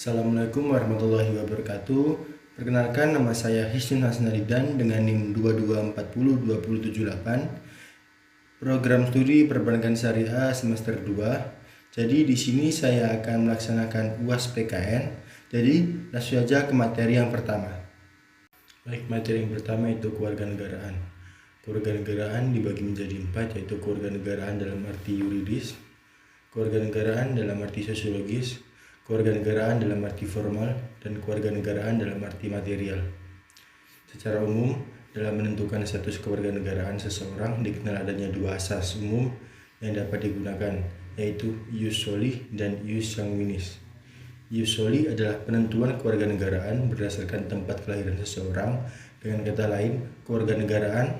Assalamualaikum warahmatullahi wabarakatuh. Perkenalkan, nama saya Hisnun Hasnaridan dengan NIM 22402078. Program studi Perbankan Syariah semester 2. Jadi di sini saya akan melaksanakan UAS PKN. Jadi langsung saja ke materi yang pertama. Baik, materi yang pertama itu kewarganegaraan. Kewarganegaraan dibagi menjadi 4, yaitu kewarganegaraan dalam arti yuridis, kewarganegaraan dalam arti sosiologis, kewarganegaraan dalam arti formal, dan kewarganegaraan dalam arti material. Secara umum, dalam menentukan status kewarganegaraan seseorang dikenal adanya dua asas umum yang dapat digunakan, yaitu ius soli dan ius sanguinis. Ius soli adalah penentuan kewarganegaraan berdasarkan tempat kelahiran seseorang. Dengan kata lain, kewarganegaraan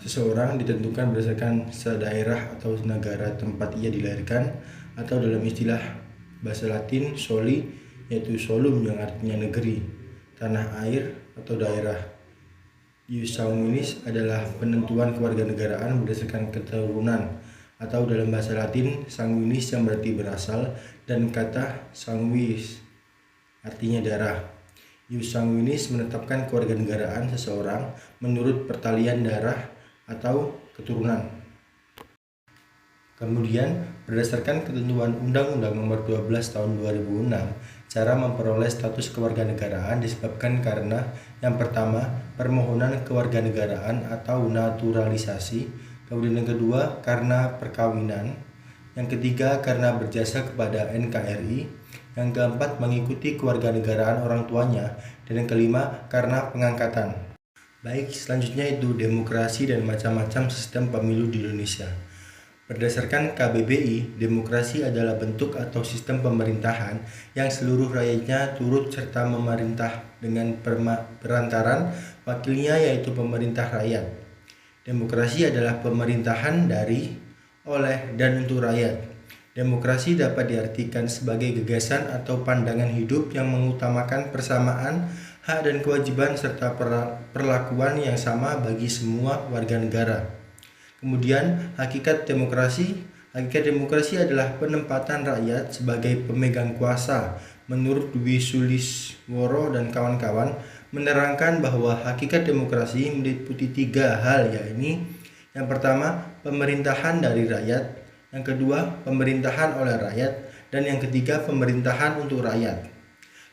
seseorang ditentukan berdasarkan daerah atau negara tempat ia dilahirkan, atau dalam istilah bahasa Latin soli, yaitu solum yang artinya negeri, tanah air, atau daerah. Ius sanguinis adalah penentuan kewarganegaraan berdasarkan keturunan, atau dalam bahasa Latin sanguinis yang berarti berasal, dan kata sanguis artinya darah. Ius sanguinis menetapkan kewarganegaraan seseorang menurut pertalian darah atau keturunan. Kemudian, berdasarkan ketentuan Undang-Undang Nomor 12 Tahun 2006, cara memperoleh status kewarganegaraan disebabkan karena yang pertama, permohonan kewarganegaraan atau naturalisasi, kemudian yang kedua, karena perkawinan, yang ketiga, karena berjasa kepada NKRI, yang keempat, mengikuti kewarganegaraan orang tuanya, dan yang kelima, karena pengangkatan. Baik, selanjutnya itu demokrasi dan macam-macam sistem pemilu di Indonesia. Berdasarkan KBBI, demokrasi adalah bentuk atau sistem pemerintahan yang seluruh rakyatnya turut serta memerintah dengan perantaran wakilnya, yaitu pemerintah rakyat. Demokrasi adalah pemerintahan dari, oleh, dan untuk rakyat. Demokrasi dapat diartikan sebagai gagasan atau pandangan hidup yang mengutamakan persamaan hak dan kewajiban serta perlakuan yang sama bagi semua warga negara. Kemudian, hakikat demokrasi adalah penempatan rakyat sebagai pemegang kuasa. Menurut Dwi Sulisworo dan kawan-kawan, menerangkan bahwa hakikat demokrasi meliputi 3 hal, yaitu yang pertama, pemerintahan dari rakyat, yang kedua, pemerintahan oleh rakyat, dan yang ketiga, pemerintahan untuk rakyat.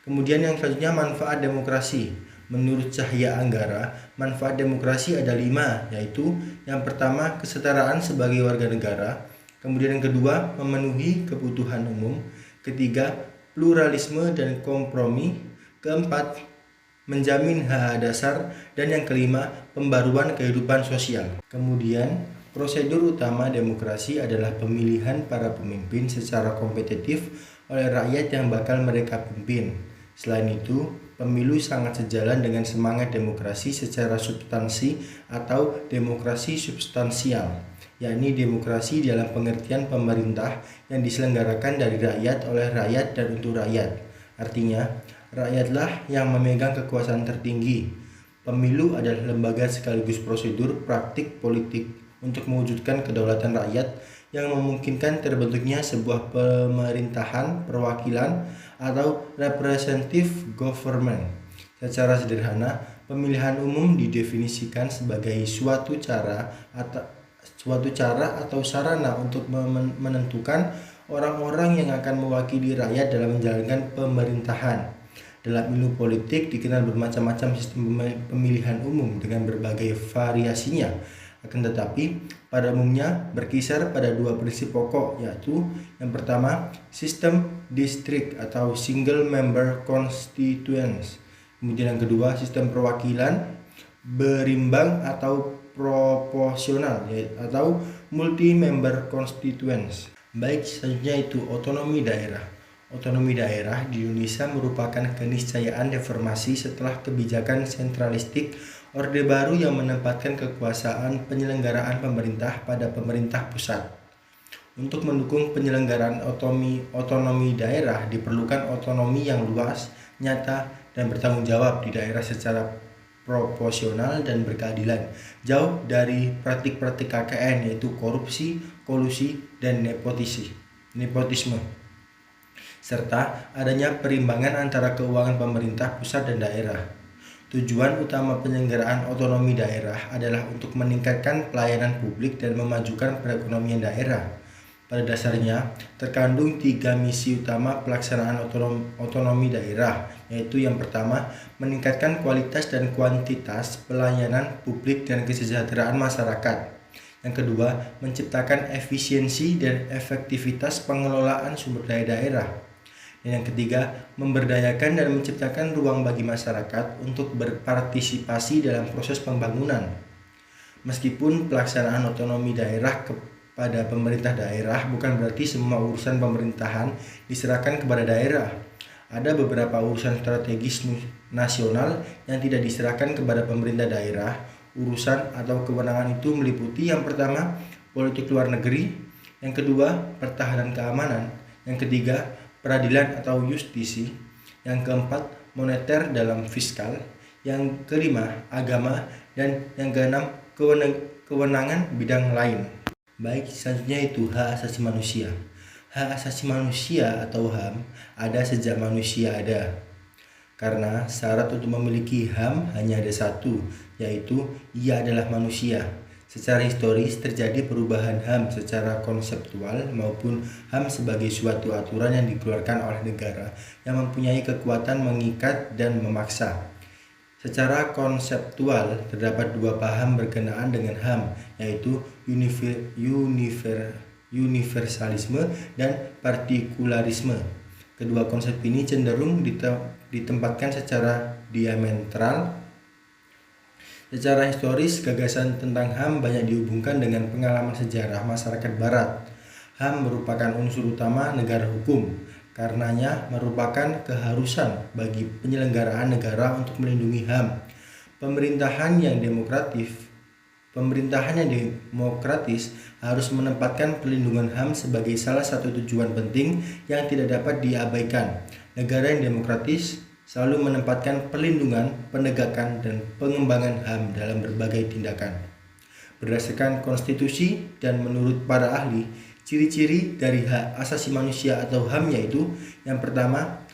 Kemudian yang selanjutnya, manfaat demokrasi. Menurut Cahya Anggara, manfaat demokrasi ada 5, yaitu yang pertama, kesetaraan sebagai warga negara, kemudian yang kedua, memenuhi kebutuhan umum, ketiga, pluralisme dan kompromi, keempat, menjamin hak dasar, dan yang kelima, pembaruan kehidupan sosial. Kemudian, prosedur utama demokrasi adalah pemilihan para pemimpin secara kompetitif oleh rakyat yang bakal mereka pimpin. Selain itu, pemilu sangat sejalan dengan semangat demokrasi secara substansi atau demokrasi substansial, yakni demokrasi dalam pengertian pemerintah yang diselenggarakan dari rakyat, oleh rakyat, dan untuk rakyat. Artinya, rakyatlah yang memegang kekuasaan tertinggi. Pemilu adalah lembaga sekaligus prosedur praktik politik untuk mewujudkan kedaulatan rakyat yang memungkinkan terbentuknya sebuah pemerintahan perwakilan atau representative government. Secara sederhana, pemilihan umum didefinisikan sebagai suatu cara atau sarana untuk menentukan orang-orang yang akan mewakili rakyat dalam menjalankan pemerintahan. Dalam ilmu politik dikenal bermacam-macam sistem pemilihan umum dengan berbagai variasinya. Akan tetapi, pada umumnya berkisar pada 2 prinsip pokok, yaitu yang pertama, sistem distrik atau single member constituents. Kemudian yang kedua, sistem perwakilan berimbang atau proporsional atau multi member constituents. Baik, selanjutnya itu otonomi daerah. Otonomi daerah di Indonesia merupakan keniscayaan reformasi setelah kebijakan sentralistik Orde Baru yang menempatkan kekuasaan penyelenggaraan pemerintah pada pemerintah pusat. Untuk mendukung penyelenggaraan otonomi daerah diperlukan otonomi yang luas, nyata, dan bertanggung jawab di daerah secara proporsional dan berkeadilan, jauh dari praktik-praktik KKN, yaitu korupsi, kolusi, dan nepotisme. serta adanya perimbangan antara keuangan pemerintah pusat dan daerah. Tujuan utama penyelenggaraan otonomi daerah adalah untuk meningkatkan pelayanan publik dan memajukan perekonomian daerah. Pada dasarnya, terkandung 3 misi utama pelaksanaan otonomi daerah, yaitu yang pertama, meningkatkan kualitas dan kuantitas pelayanan publik dan kesejahteraan masyarakat. Yang kedua, menciptakan efisiensi dan efektivitas pengelolaan sumber daya daerah. Dan yang ketiga, memberdayakan dan menciptakan ruang bagi masyarakat untuk berpartisipasi dalam proses pembangunan. Meskipun pelaksanaan otonomi daerah pada pemerintah daerah bukan berarti semua urusan pemerintahan diserahkan kepada daerah. Ada beberapa urusan strategis nasional yang tidak diserahkan kepada pemerintah daerah. Urusan atau kewenangan itu meliputi yang pertama, politik luar negeri, yang kedua, pertahanan keamanan, yang ketiga, peradilan atau justisi, yang keempat, moneter dalam fiskal, yang kelima, agama, dan yang keenam, kewenangan bidang lain. Baik, selanjutnya itu hak asasi manusia. Hak asasi manusia atau HAM ada sejak manusia ada. Karena syarat untuk memiliki HAM hanya ada satu, yaitu ia adalah manusia. Secara historis terjadi perubahan HAM secara konseptual maupun HAM sebagai suatu aturan yang dikeluarkan oleh negara yang mempunyai kekuatan mengikat dan memaksa. Secara konseptual, terdapat dua paham berkenaan dengan HAM, yaitu universalisme dan partikularisme. Kedua konsep ini cenderung ditempatkan secara diametral. Secara historis, gagasan tentang HAM banyak dihubungkan dengan pengalaman sejarah masyarakat Barat. HAM merupakan unsur utama negara hukum. Karenanya merupakan keharusan bagi penyelenggaraan negara untuk melindungi HAM. Pemerintahan yang demokratis harus menempatkan pelindungan HAM sebagai salah satu tujuan penting yang tidak dapat diabaikan. Negara yang demokratis selalu menempatkan pelindungan, penegakan, dan pengembangan HAM dalam berbagai tindakan. Berdasarkan konstitusi dan menurut para ahli, ciri-ciri dari hak asasi manusia atau HAM yaitu yang pertama,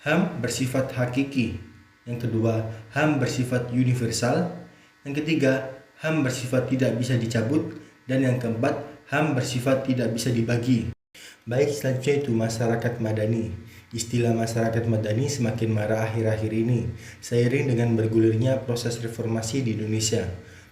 HAM bersifat hakiki. Yang kedua, HAM bersifat universal. Yang ketiga, HAM bersifat tidak bisa dicabut. Dan yang keempat, HAM bersifat tidak bisa dibagi. Baik, selanjutnya itu masyarakat madani. Istilah masyarakat madani semakin marak akhir-akhir ini, seiring dengan bergulirnya proses reformasi di Indonesia.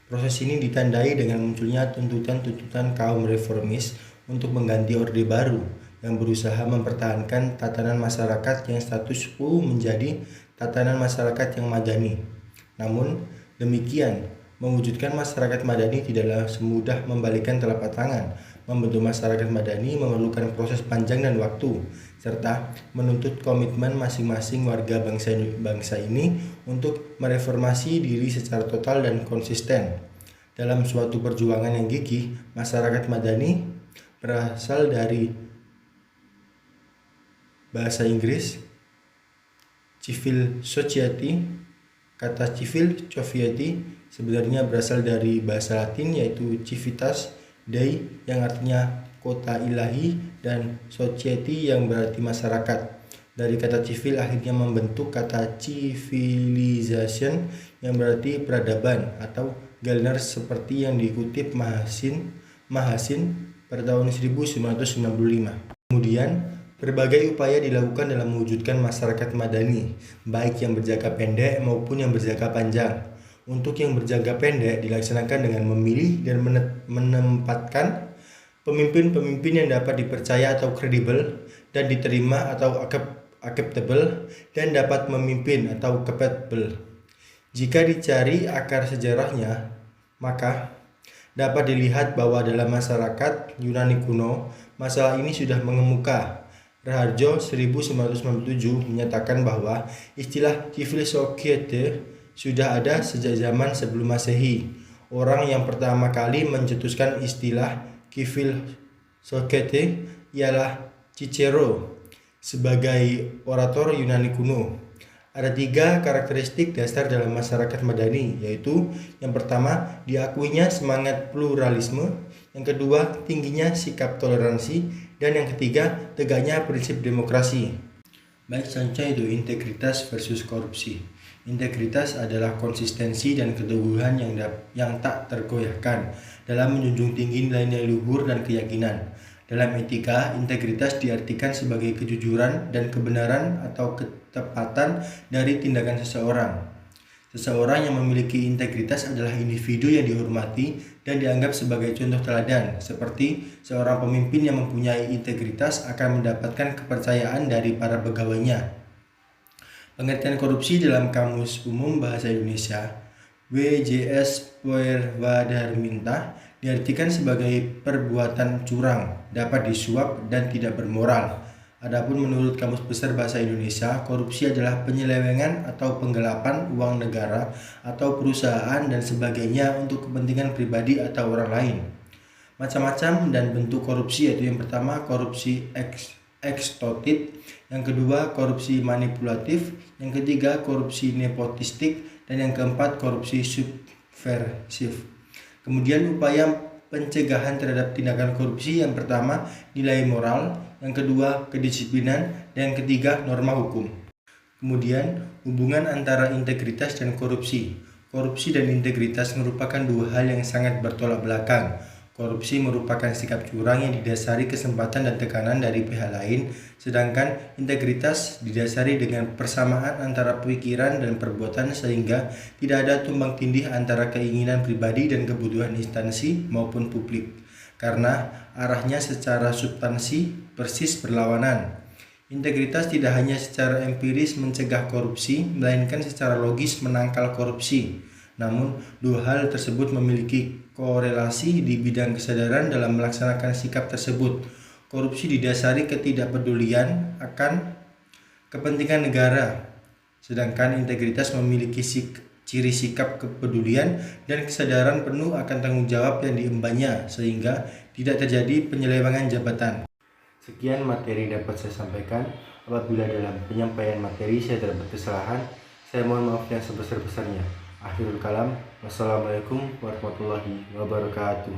Proses ini ditandai dengan munculnya tuntutan-tuntutan kaum reformis untuk mengganti Orde Baru yang berusaha mempertahankan tatanan masyarakat yang status quo menjadi tatanan masyarakat yang madani. Namun demikian, mewujudkan masyarakat madani tidaklah semudah membalikkan telapak tangan. Membentuk masyarakat madani memerlukan proses panjang dan waktu, serta menuntut komitmen masing-masing warga bangsa ini untuk mereformasi diri secara total dan konsisten. Dalam suatu perjuangan yang gigih, masyarakat madani berasal dari bahasa Inggris civil society. Kata civil society sebenarnya berasal dari bahasa Latin yaitu civitas Dei yang artinya kota ilahi dan society yang berarti masyarakat. Dari kata civil akhirnya membentuk kata civilization yang berarti peradaban atau Gellner seperti yang dikutip Mahasin pada tahun 1995. Kemudian berbagai upaya dilakukan dalam mewujudkan masyarakat madani, baik yang berjangka pendek maupun yang berjangka panjang. Untuk yang berjangka pendek dilaksanakan dengan memilih dan menempatkan pemimpin-pemimpin yang dapat dipercaya atau kredibel dan diterima atau acceptable dan dapat memimpin atau capable. Jika dicari akar sejarahnya, maka dapat dilihat bahwa dalam masyarakat Yunani kuno, masalah ini sudah mengemuka. Raharjo 1997 menyatakan bahwa istilah civil society sudah ada sejak zaman sebelum Masehi. Orang yang pertama kali mencetuskan istilah civil society ialah Cicero sebagai orator Yunani kuno. Ada 3 karakteristik dasar dalam masyarakat madani, yaitu yang pertama, diakuinya semangat pluralisme, yang kedua, tingginya sikap toleransi, dan yang ketiga, tegaknya prinsip demokrasi. Baik, contoh itu integritas versus korupsi. Integritas adalah konsistensi dan keteguhan yang tak tergoyahkan dalam menjunjung tinggi nilai-nilai luhur dan keyakinan. Dalam etika, integritas diartikan sebagai kejujuran dan kebenaran atau ketepatan dari tindakan seseorang. Seseorang yang memiliki integritas adalah individu yang dihormati dan dianggap sebagai contoh teladan, seperti seorang pemimpin yang mempunyai integritas akan mendapatkan kepercayaan dari para pegawainya. Pengertian korupsi dalam Kamus Umum Bahasa Indonesia WJS Purwadarminta diartikan sebagai perbuatan curang, dapat disuap dan tidak bermoral. Adapun menurut Kamus Besar Bahasa Indonesia, korupsi adalah penyelewengan atau penggelapan uang negara atau perusahaan dan sebagainya untuk kepentingan pribadi atau orang lain. Macam-macam dan bentuk korupsi, yaitu yang pertama korupsi ekstotit, yang kedua korupsi manipulatif, yang ketiga korupsi nepotistik, dan yang keempat korupsi subversif. Kemudian upaya pencegahan terhadap tindakan korupsi, yang pertama nilai moral, yang kedua kedisiplinan, dan yang ketiga norma hukum. Kemudian hubungan antara integritas dan korupsi. Korupsi dan integritas merupakan 2 hal yang sangat bertolak belakang. Korupsi merupakan sikap curang yang didasari kesempatan dan tekanan dari pihak lain, sedangkan integritas didasari dengan persamaan antara pikiran dan perbuatan sehingga tidak ada tumbang tindih antara keinginan pribadi dan kebutuhan instansi maupun publik, karena arahnya secara substansi persis berlawanan. Integritas tidak hanya secara empiris mencegah korupsi, melainkan secara logis menangkal korupsi. Namun, 2 hal tersebut memiliki korelasi di bidang kesadaran dalam melaksanakan sikap tersebut. Korupsi didasari ketidakpedulian akan kepentingan negara, sedangkan integritas memiliki ciri sikap kepedulian dan kesadaran penuh akan tanggung jawab yang diembannya, sehingga tidak terjadi penyelewengan jabatan. Sekian materi dapat saya sampaikan. Apabila dalam penyampaian materi saya terdapat kesalahan, saya mohon maaf yang sebesar-besarnya. Akhirul kalam, wassalamualaikum warahmatullahi wabarakatuh.